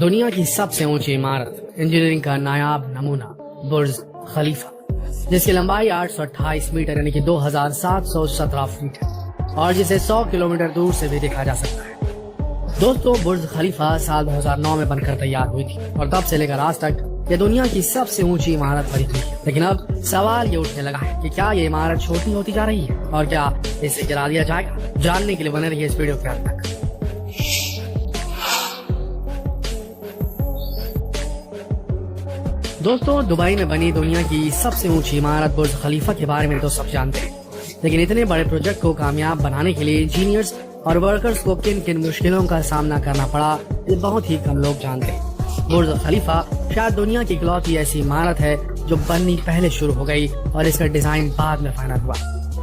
दुनिया की सबसे ऊंची इमारत, इंजीनियरिंग का नायाब नमूना बुर्ज खलीफा, जिसकी लंबाई 828 मीटर यानी कि 2717 फीट है और जिसे 100 किलोमीटर दूर से भी देखा जा सकता है। दोस्तों, बुर्ज खलीफा साल 2009 में बनकर तैयार हुई थी और तब से लेकर आज तक ये दुनिया की सबसे ऊंची इमारत बनी हुई है। लेकिन अब सवाल ये उठने लगा है कि क्या ये इमारत छोटी होती जा रही है और क्या इसे गिरा दिया जाएगा? जानने के लिए बने रहिए इस वीडियो के अंत तक। दोस्तों, दुबई में बनी दुनिया की सबसे ऊंची इमारत बुर्ज खलीफा के बारे में तो सब जानते हैं, लेकिन इतने बड़े प्रोजेक्ट को कामयाब बनाने के लिए इंजीनियर्स और वर्कर्स को किन किन मुश्किलों का सामना करना पड़ा, ये बहुत ही कम लोग जानते हैं। बुर्ज खलीफा शायद दुनिया की इकलौती ऐसी इमारत है जो बननी पहले शुरू हो गई और इसका डिजाइन बाद में फाइनल हुआ।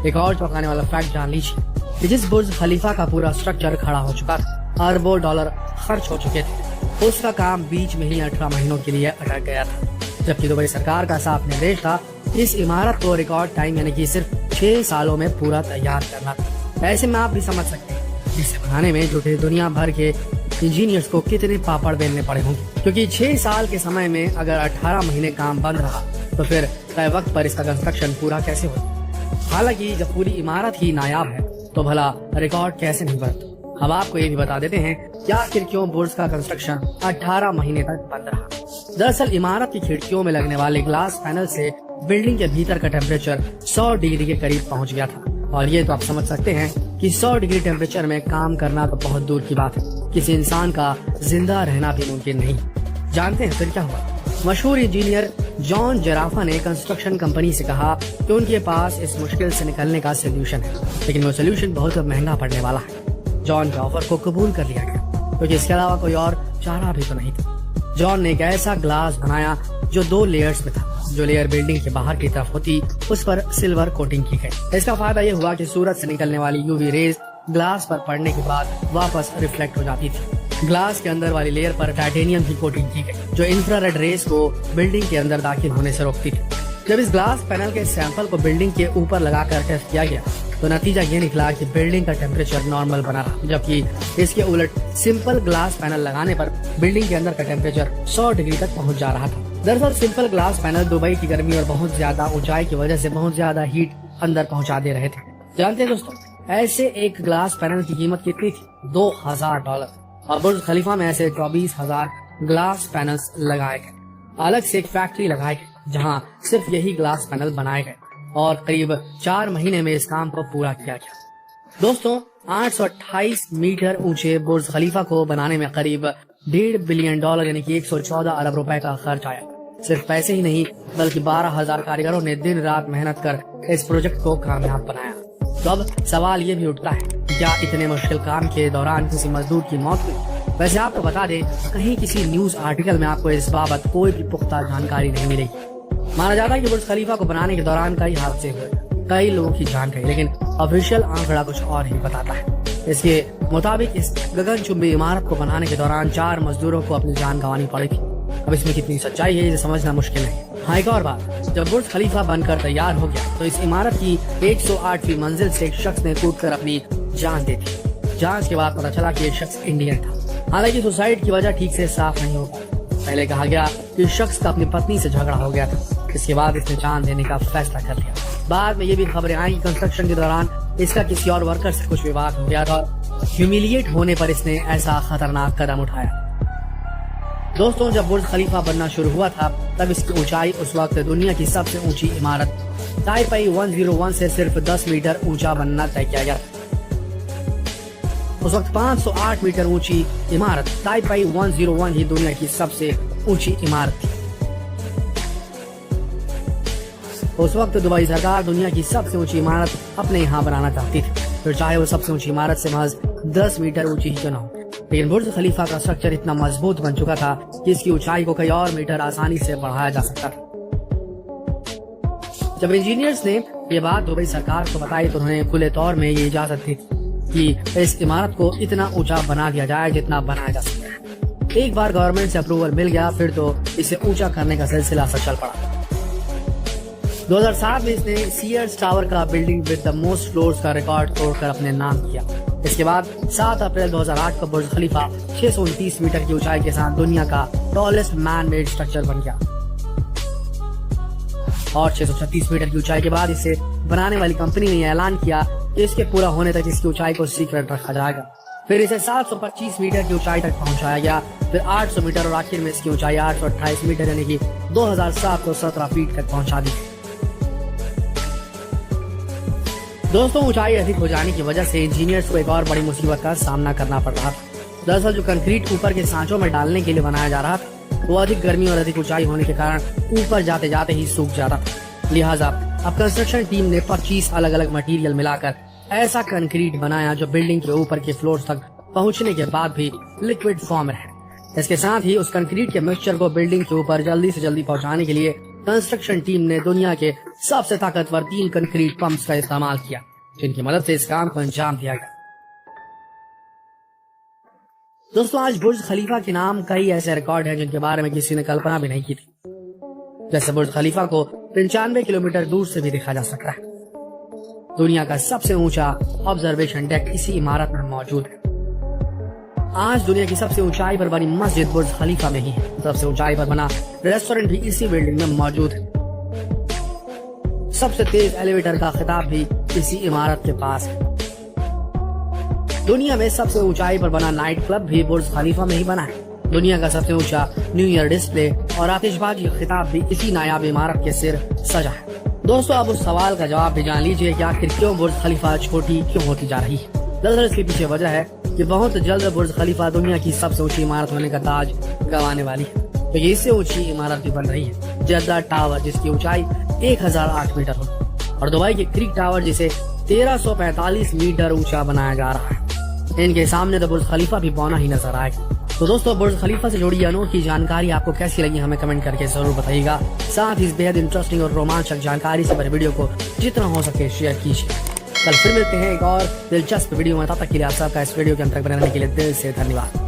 एक और चौंकाने वाला फैक्ट जान लीजिए कि जिस बुर्ज खलीफा का पूरा स्ट्रक्चर खड़ा हो चुका था, अरबों डॉलर खर्च हो चुके थे, उसका काम बीच में ही 18 महीनों के लिए अटक गया था, जबकि दुबई सरकार का साफ निर्देश था इस इमारत को रिकॉर्ड टाइम यानी कि सिर्फ 6 सालों में पूरा तैयार करना था। ऐसे में आप भी समझ सकते हैं इसे बनाने में जुटे दुनिया भर के इंजीनियर्स को कितने पापड़ बेलने पड़े होंगे, क्योंकि 6 साल के समय में अगर 18 महीने काम बंद रहा तो फिर तय वक्त पर इसका कंस्ट्रक्शन पूरा कैसे होगा। हालांकि जब पूरी इमारत ही नायाब है तो भला रिकॉर्ड कैसे नहीं बनता। अब आपको ये भी बता देते हैं कि आखिर क्यों बुर्ज का कंस्ट्रक्शन 18 महीने तक बंद रहा। दरअसल इमारत की खिड़कियों में लगने वाले ग्लास पैनल से बिल्डिंग के भीतर का टेम्परेचर 100 डिग्री के करीब पहुंच गया था और ये तो आप समझ सकते हैं कि 100 डिग्री टेम्परेचर में काम करना तो बहुत दूर की बात है, किसी इंसान का जिंदा रहना भी मुमकिन नहीं। जानते हैं फिर क्या हुआ? मशहूर इंजीनियर जॉन जराफा ने कंस्ट्रक्शन कंपनी से कहा कि उनके पास इस मुश्किल से निकलने का सोल्यूशन है, लेकिन वो सोल्यूशन बहुत महंगा पड़ने वाला है। जॉन के ऑफर को कबूल कर लिया गया क्योंकि इसके अलावा कोई और चारा भी तो नहीं था। जॉन ने एक ऐसा ग्लास बनाया जो 2 लेयर्स में था। जो लेयर बिल्डिंग के बाहर की तरफ होती उस पर सिल्वर कोटिंग की गई। इसका फायदा ये हुआ कि सूरज से निकलने वाली यूवी रेज ग्लास पर पड़ने के बाद वापस रिफ्लेक्ट हो जाती थी। ग्लास के अंदर वाली लेयर पर टाइटेनियम की कोटिंग की गई जो इंफ्रारेड रेज को बिल्डिंग के अंदर दाखिल होने से रोकती थी। जब इस ग्लास पैनल के सैंपल को बिल्डिंग के ऊपर लगाकर टेस्ट किया गया तो नतीजा ये निकला कि बिल्डिंग का टेम्परेचर नॉर्मल बना रहा, जबकि इसके उलट सिंपल ग्लास पैनल लगाने पर बिल्डिंग के अंदर का टेम्परेचर 100 डिग्री तक पहुंच जा रहा था। दरअसल सिंपल ग्लास पैनल दुबई की गर्मी और बहुत ज्यादा ऊंचाई की वजह से बहुत ज्यादा हीट अंदर पहुंचा दे रहे थे। जानते हैं दोस्तों, ऐसे एक ग्लास पैनल की कीमत कितनी थी? $2000 और बुर्ज खलीफा में ऐसे 24,000 ग्लास पैनल्स लगाए गए। अलग से एक फैक्ट्री लगाई गई जहाँ सिर्फ यही ग्लास पैनल बनाए गए और करीब 4 महीने में इस काम को पूरा किया गया। दोस्तों, 828 मीटर ऊंचे बुर्ज खलीफा को बनाने में करीब $1.5 बिलियन यानी कि 114 अरब रुपए का खर्च आया। सिर्फ पैसे ही नहीं बल्कि 12,000 कारीगरों ने दिन रात मेहनत कर इस प्रोजेक्ट को कामयाब बनाया। तो अब सवाल ये भी उठता है कि क्या इतने मुश्किल काम के दौरान किसी मजदूर की मौत हुई? वैसे आपको बता दें, कहीं किसी न्यूज आर्टिकल में आपको इस बाबत कोई भी पुख्ता जानकारी नहीं मिलेगी। माना जाता है कि बुर्ज खलीफा को बनाने के दौरान कई हादसे हुए, कई लोगों की जान गई, लेकिन ऑफिशियल आंकड़ा कुछ और ही बताता है। इसके मुताबिक इस गगनचुंबी इमारत को बनाने के दौरान 4 मजदूरों को अपनी जान गंवानी पड़ी थी। अब इसमें कितनी सच्चाई है ये समझना मुश्किल है। हाँ, एक और बात, जब बुर्ज खलीफा बनकर तैयार हो गया तो इस इमारत की 108वीं मंजिल से एक शख्स ने कूदकर अपनी जान दे दी। जांच के बाद पता चला कि ये शख्स इंडियन था। हालांकि सुसाइड की वजह ठीक से साफ नहीं हो पाई। पहले कहा गया कि शख्स का अपनी पत्नी से झगड़ा हो गया था, इसके बाद इसने जान देने का फैसला कर लिया। बाद में ये भी खबरें आई कि कंस्ट्रक्शन के दौरान इसका किसी और वर्कर से कुछ विवाद हो गया था और ह्यूमिलिएट होने पर इसने ऐसा खतरनाक कदम उठाया। दोस्तों, जब बुर्ज खलीफा बनना शुरू हुआ था तब इसकी ऊंचाई उस वक्त दुनिया की सबसे ऊंची इमारत ताइपाई 101 से सिर्फ 10 मीटर ऊंचा बनना तय किया गया। उस वक्त 508 मीटर ऊंची इमारत ताइपाई 101 ही दुनिया की सबसे ऊंची इमारत थी। उस वक्त दुबई सरकार दुनिया की सबसे ऊंची इमारत अपने यहाँ बनाना चाहती थी, फिर चाहे वो सबसे ऊंची इमारत से महज 10 मीटर ऊंची ही क्यों न हो। लेकिन बुर्ज खलीफा का स्ट्रक्चर इतना मजबूत बन चुका था कि इसकी ऊंचाई को कई और मीटर आसानी से बढ़ाया जा सकता था। जब इंजीनियर्स ने ये बात दुबई सरकार को बताई तो उन्होंने खुले तौर में ये इजाजत दी कि इस इमारत को इतना ऊंचा बना दिया जाए जितना बनाया जा सकता है। एक बार गवर्नमेंट से अप्रूवल मिल गया फिर तो इसे ऊंचा करने का सिलसिला सा चल पड़ा। 2007 में इसने सीयर्स टावर का building with the most floors का रिकॉर्ड तोड़कर अपने नाम किया। इसके बाद 7 अप्रैल 2008 को बुर्ज खलीफा 629 मीटर की ऊंचाई के साथ दुनिया का टॉलेस्ट मैन मेड स्ट्रक्चर बन गया और 636 मीटर की ऊंचाई के बाद इसे बनाने वाली कंपनी ने ऐलान किया कि इसके पूरा होने तक इसकी ऊंचाई को सीक्रेट रखा जाएगा। फिर इसे 725 मीटर की ऊंचाई तक पहुंचाया गया, फिर 800 मीटर और आखिर में इसकी ऊंचाई 828 मीटर यानी कि 2717 फीट तक पहुंचा दी। दोस्तों, ऊंचाई अधिक हो जाने की वजह से इंजीनियर्स को एक और बड़ी मुसीबत का सामना करना पड़ रहा था। दरअसल जो कंक्रीट ऊपर के सांचों में डालने के लिए बनाया जा रहा था वो अधिक गर्मी और अधिक ऊंचाई होने के कारण ऊपर जाते जाते ही सूख जाता था। लिहाजा अब कंस्ट्रक्शन टीम ने 25 अलग अलग मटेरियल मिलाकर ऐसा कंक्रीट बनाया जो बिल्डिंग के ऊपर के फ्लोर तक पहुंचने के बाद भी लिक्विड फॉर्म रहे। इसके साथ ही उस कंक्रीट के मिक्सचर को बिल्डिंग के ऊपर जल्दी से जल्दी पहुंचाने के लिए कंस्ट्रक्शन टीम ने दुनिया के सबसे ताकतवर 3 कंक्रीट पंप्स का इस्तेमाल किया, जिनकी मदद से इस काम को अंजाम दिया गया। दोस्तों, आज बुर्ज खलीफा के नाम कई ऐसे रिकॉर्ड हैं जिनके बारे में किसी ने कल्पना भी नहीं की थी। जैसे बुर्ज खलीफा को 95 किलोमीटर दूर से भी देखा जा सकता है। दुनिया का सबसे ऊंचा ऑब्जर्वेशन डेक इसी इमारत में मौजूद है। आज दुनिया की सबसे ऊंचाई पर बनी मस्जिद बुर्ज खलीफा में ही है। सबसे ऊंचाई पर बना रेस्टोरेंट भी इसी बिल्डिंग में मौजूद है। सबसे तेज एलिवेटर का खिताब भी इसी इमारत के पास है। दुनिया में सबसे ऊंचाई पर बना नाइट क्लब भी बुर्ज खलीफा में ही बना है। दुनिया का सबसे ऊंचा न्यू ईयर डिस्प्ले और आतिशबाजी खिताब भी इसी नायाब इमारत के सिर सजा है। दोस्तों, अब उस सवाल का जवाब भी जान लीजिए कि आखिर क्यों बुर्ज खलीफा छोटी क्यों होती जा रही है। दरअसल इसके पीछे वजह है कि बहुत जल्द बुर्ज खलीफा दुनिया की सबसे ऊंची इमारत होने का ताज गंवाने वाली है। तो ये इससे ऊंची इमारत भी बन रही है, जद्दा टावर, जिसकी ऊंचाई 1008 मीटर होगी, और दुबई के क्रीक टावर जिसे 1345 मीटर ऊंचा बनाया जा रहा है। इनके सामने तो बुर्ज खलीफा भी बौना ही नजर आएगा। तो दोस्तों, बुर्ज खलीफा से जुड़ी अनोखी जानकारी आपको कैसी लगी हमें कमेंट करके जरूर बताइएगा। साथ ही इस बेहद इंटरेस्टिंग और रोमांचक जानकारी से भरे वीडियो को जितना हो सके शेयर कीजिए। कल फिर मिलते हैं एक और दिलचस्प वीडियो में। तब तक के लिए आप सबका इस वीडियो के अंतर बनाने के लिए दिल से धन्यवाद।